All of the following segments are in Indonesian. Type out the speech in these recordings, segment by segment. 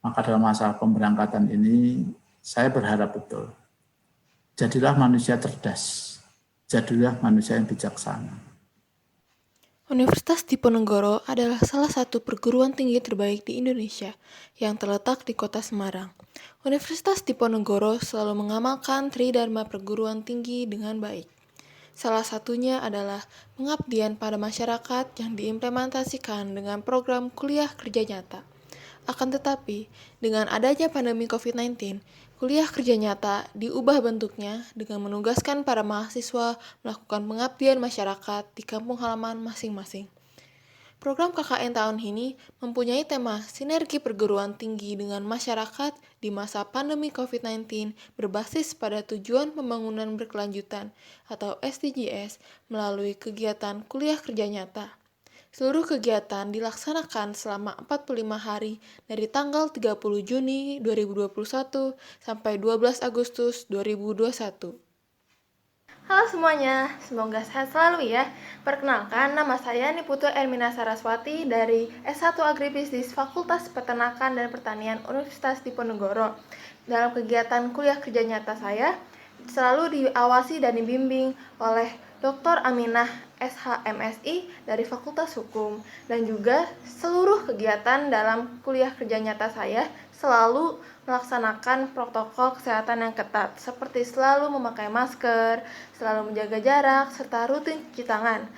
Maka dalam masa pemberangkatan ini, saya berharap betul, jadilah manusia cerdas, jadilah manusia yang bijaksana. Universitas Diponegoro adalah salah satu perguruan tinggi terbaik di Indonesia yang terletak di kota Semarang. Universitas Diponegoro selalu mengamalkan tridharma perguruan tinggi dengan baik. Salah satunya adalah pengabdian pada masyarakat yang diimplementasikan dengan program kuliah kerja nyata. Akan tetapi, dengan adanya pandemi COVID-19, kuliah kerja nyata diubah bentuknya dengan menugaskan para mahasiswa melakukan pengabdian masyarakat di kampung halaman masing-masing. Program KKN tahun ini mempunyai tema sinergi perguruan tinggi dengan masyarakat di masa pandemi COVID-19 berbasis pada tujuan pembangunan berkelanjutan atau SDGs melalui kegiatan kuliah kerja nyata. Seluruh kegiatan dilaksanakan selama 45 hari dari tanggal 30 Juni 2021 sampai 12 Agustus 2021. Halo semuanya, semoga sehat selalu ya. Perkenalkan, nama saya Niputu Ermina Saraswati dari S1 Agribisnis Fakultas Peternakan dan Pertanian Universitas Diponegoro. Dalam kegiatan kuliah kerja nyata saya, selalu diawasi dan dibimbing oleh Dr. Aminah SHMSI dari Fakultas Hukum, dan juga seluruh kegiatan dalam kuliah kerja nyata saya selalu melaksanakan protokol kesehatan yang ketat, seperti selalu memakai masker, selalu menjaga jarak, serta rutin cuci tangan.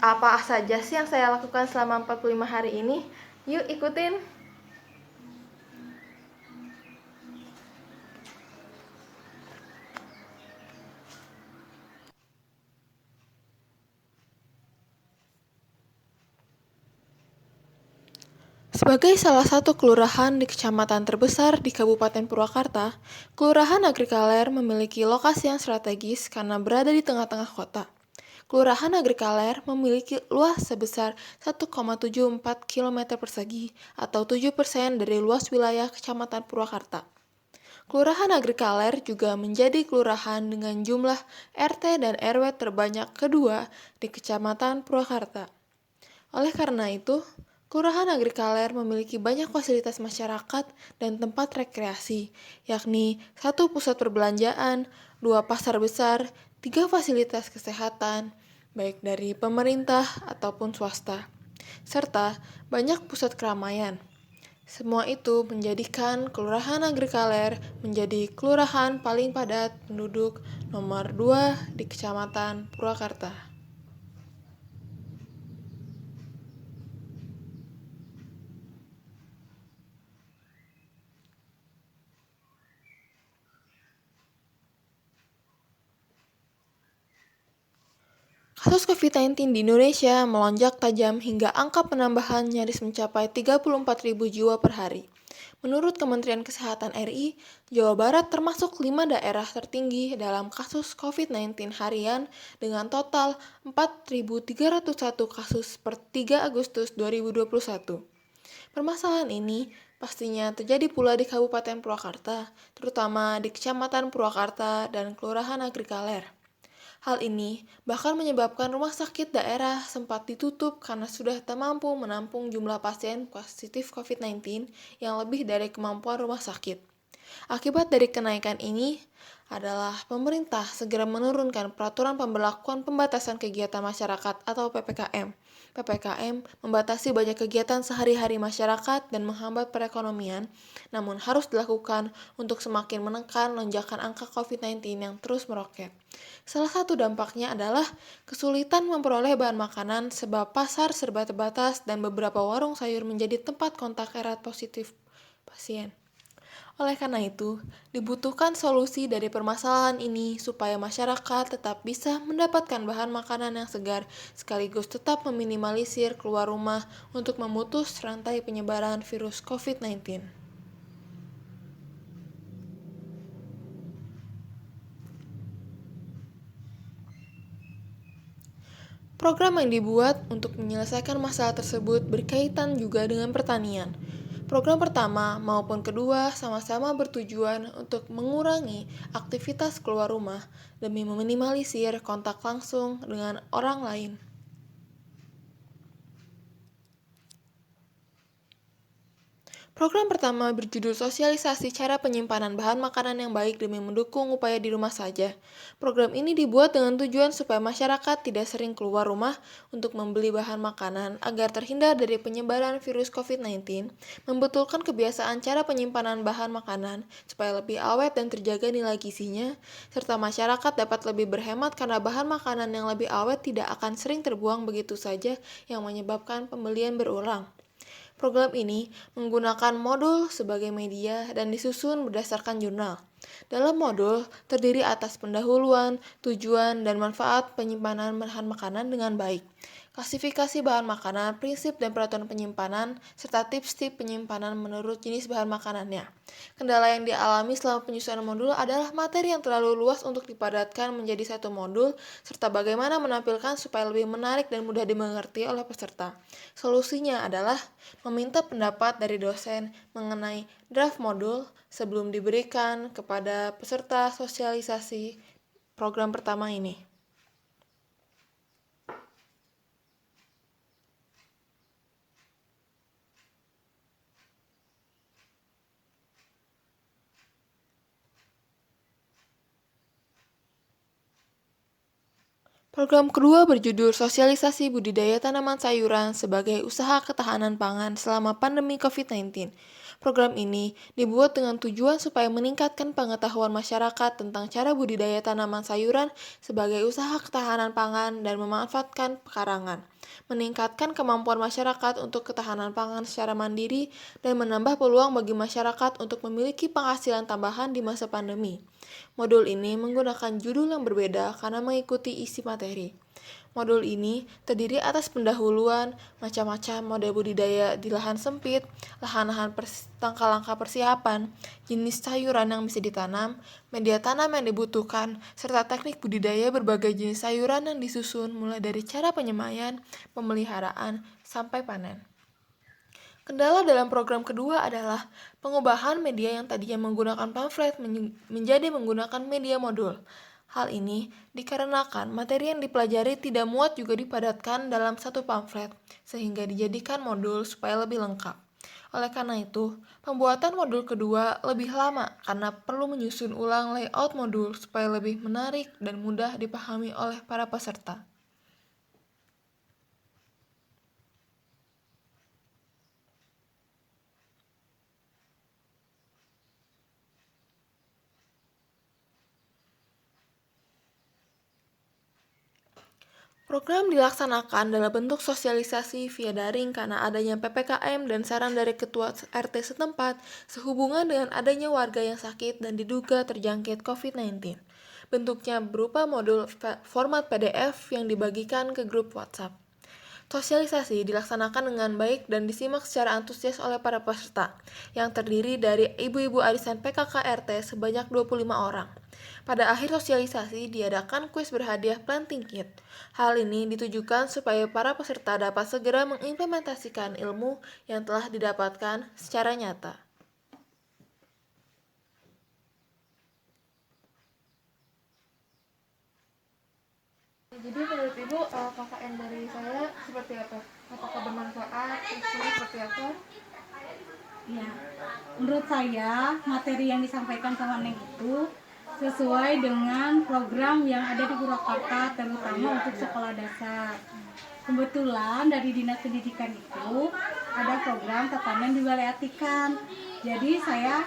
Apa saja sih yang saya lakukan selama 45 hari ini? Yuk ikutin! Sebagai salah satu kelurahan di kecamatan terbesar di Kabupaten Purwakarta, Kelurahan Agrikaler memiliki lokasi yang strategis karena berada di tengah-tengah kota. Kelurahan Agrikaler memiliki luas sebesar 1,74 km persegi atau 7% dari luas wilayah Kecamatan Purwakarta. Kelurahan Agrikaler juga menjadi kelurahan dengan jumlah RT dan RW terbanyak kedua di Kecamatan Purwakarta. Oleh karena itu, Kelurahan Agrikaler memiliki banyak fasilitas masyarakat dan tempat rekreasi, yakni 1 pusat perbelanjaan, 2 pasar besar, 3 fasilitas kesehatan, baik dari pemerintah ataupun swasta, serta banyak pusat keramaian. Semua itu menjadikan Kelurahan Agrikaler menjadi kelurahan paling padat penduduk nomor 2 di Kecamatan Purwakarta. Kasus COVID-19 di Indonesia melonjak tajam hingga angka penambahan nyaris mencapai 34.000 jiwa per hari. Menurut Kementerian Kesehatan RI, Jawa Barat termasuk 5 daerah tertinggi dalam kasus COVID-19 harian dengan total 4.301 kasus per 3 Agustus 2021. Permasalahan ini pastinya terjadi pula di Kabupaten Purwakarta, terutama di Kecamatan Purwakarta dan Kelurahan Agrikaler. Hal ini bahkan menyebabkan rumah sakit daerah sempat ditutup karena sudah tak mampu menampung jumlah pasien positif COVID-19 yang lebih dari kemampuan rumah sakit. Akibat dari kenaikan ini adalah pemerintah segera menurunkan peraturan pemberlakuan pembatasan kegiatan masyarakat atau PPKM. PPKM membatasi banyak kegiatan sehari-hari masyarakat dan menghambat perekonomian, namun harus dilakukan untuk semakin menekan lonjakan angka COVID-19 yang terus meroket. Salah satu dampaknya adalah kesulitan memperoleh bahan makanan sebab pasar serba terbatas dan beberapa warung sayur menjadi tempat kontak erat positif pasien. Oleh karena itu, dibutuhkan solusi dari permasalahan ini supaya masyarakat tetap bisa mendapatkan bahan makanan yang segar sekaligus tetap meminimalisir keluar rumah untuk memutus rantai penyebaran virus COVID-19. Program yang dibuat untuk menyelesaikan masalah tersebut berkaitan juga dengan pertanian. Program pertama maupun kedua sama-sama bertujuan untuk mengurangi aktivitas keluar rumah demi meminimalisir kontak langsung dengan orang lain. Program pertama berjudul Sosialisasi Cara Penyimpanan Bahan Makanan yang Baik demi mendukung upaya di rumah saja. Program ini dibuat dengan tujuan supaya masyarakat tidak sering keluar rumah untuk membeli bahan makanan agar terhindar dari penyebaran virus COVID-19, membetulkan kebiasaan cara penyimpanan bahan makanan supaya lebih awet dan terjaga nilai gizinya, serta masyarakat dapat lebih berhemat karena bahan makanan yang lebih awet tidak akan sering terbuang begitu saja yang menyebabkan pembelian berulang. Program ini menggunakan modul sebagai media dan disusun berdasarkan jurnal. Dalam modul terdiri atas pendahuluan, tujuan, dan manfaat penyimpanan bahan makanan dengan baik, klasifikasi bahan makanan, prinsip dan peraturan penyimpanan, serta tips-tips penyimpanan menurut jenis bahan makanannya. Kendala yang dialami selama penyusunan modul adalah materi yang terlalu luas untuk dipadatkan menjadi satu modul, serta bagaimana menampilkan supaya lebih menarik dan mudah dimengerti oleh peserta. Solusinya adalah meminta pendapat dari dosen mengenai draft modul sebelum diberikan kepada peserta sosialisasi program pertama ini. Program kedua berjudul Sosialisasi Budidaya Tanaman Sayuran sebagai Usaha Ketahanan Pangan selama Pandemi COVID-19. Program ini dibuat dengan tujuan supaya meningkatkan pengetahuan masyarakat tentang cara budidaya tanaman sayuran sebagai usaha ketahanan pangan dan memanfaatkan pekarangan, meningkatkan kemampuan masyarakat untuk ketahanan pangan secara mandiri, dan menambah peluang bagi masyarakat untuk memiliki penghasilan tambahan di masa pandemi. Modul ini menggunakan judul yang berbeda karena mengikuti isi materi. Modul ini terdiri atas pendahuluan, macam-macam model budidaya di lahan sempit, lahan-lahan langkah-langkah persiapan, jenis sayuran yang bisa ditanam, media tanam yang dibutuhkan, serta teknik budidaya berbagai jenis sayuran yang disusun mulai dari cara penyemaian, pemeliharaan, sampai panen. Kendala dalam program kedua adalah pengubahan media yang tadinya menggunakan pamflet menjadi menggunakan media modul. Hal ini dikarenakan materi yang dipelajari tidak muat juga dipadatkan dalam satu pamflet, sehingga dijadikan modul supaya lebih lengkap. Oleh karena itu, pembuatan modul kedua lebih lama karena perlu menyusun ulang layout modul supaya lebih menarik dan mudah dipahami oleh para peserta. Program dilaksanakan dalam bentuk sosialisasi via daring karena adanya PPKM dan saran dari ketua RT setempat sehubungan dengan adanya warga yang sakit dan diduga terjangkit COVID-19. Bentuknya berupa modul format PDF yang dibagikan ke grup WhatsApp. Sosialisasi dilaksanakan dengan baik dan disimak secara antusias oleh para peserta, yang terdiri dari ibu-ibu arisan PKK RT sebanyak 25 orang. Pada akhir sosialisasi diadakan kuis berhadiah planting kit. Hal ini ditujukan supaya para peserta dapat segera mengimplementasikan ilmu yang telah didapatkan secara nyata. Jadi menurut Ibu, KKN dari saya seperti apa? Apakah bermanfaat? Isinya seperti apa? Ya, menurut saya materi yang disampaikan sama Neng itu sesuai dengan program yang ada di Purwakarta, terutama untuk sekolah dasar. Kebetulan dari Dinas Pendidikan itu ada program tatanan di Balai Atikan. Jadi saya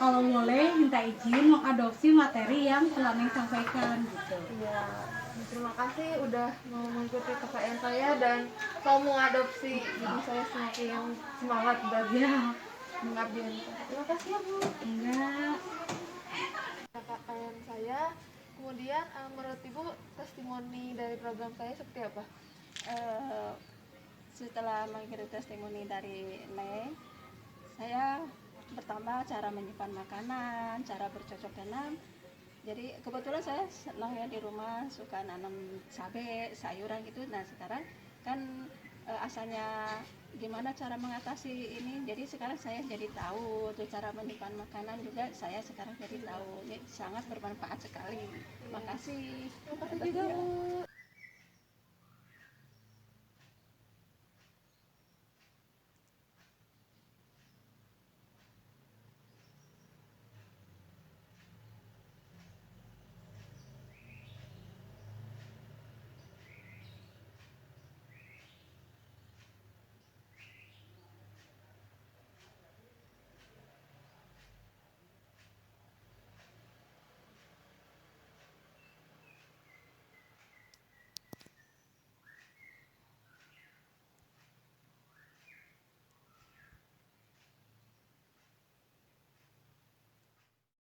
kalau boleh minta izin mengadopsi materi yang telah Neng sampaikan gitu. Iya, terima kasih udah mau mengikuti KKN saya dan mau mengadopsi. Jadi saya semakin semangat belajar mengabdi. Terima kasih ya Bu. Enggak. KKN saya. Kemudian menurut Ibu testimoni dari program saya seperti apa? Setelah mengikuti testimoni dari Neng, saya pertama cara menyimpan makanan, cara bercocok tanam. Jadi kebetulan saya senang ya di rumah suka nanam cabai, sayuran gitu. Nah sekarang kan asalnya gimana cara mengatasi ini. Jadi sekarang saya jadi tahu tuh cara menyimpan makanan juga saya sekarang jadi tahu. Jadi sangat bermanfaat sekali. Terima kasih. Terima kasih juga Bu.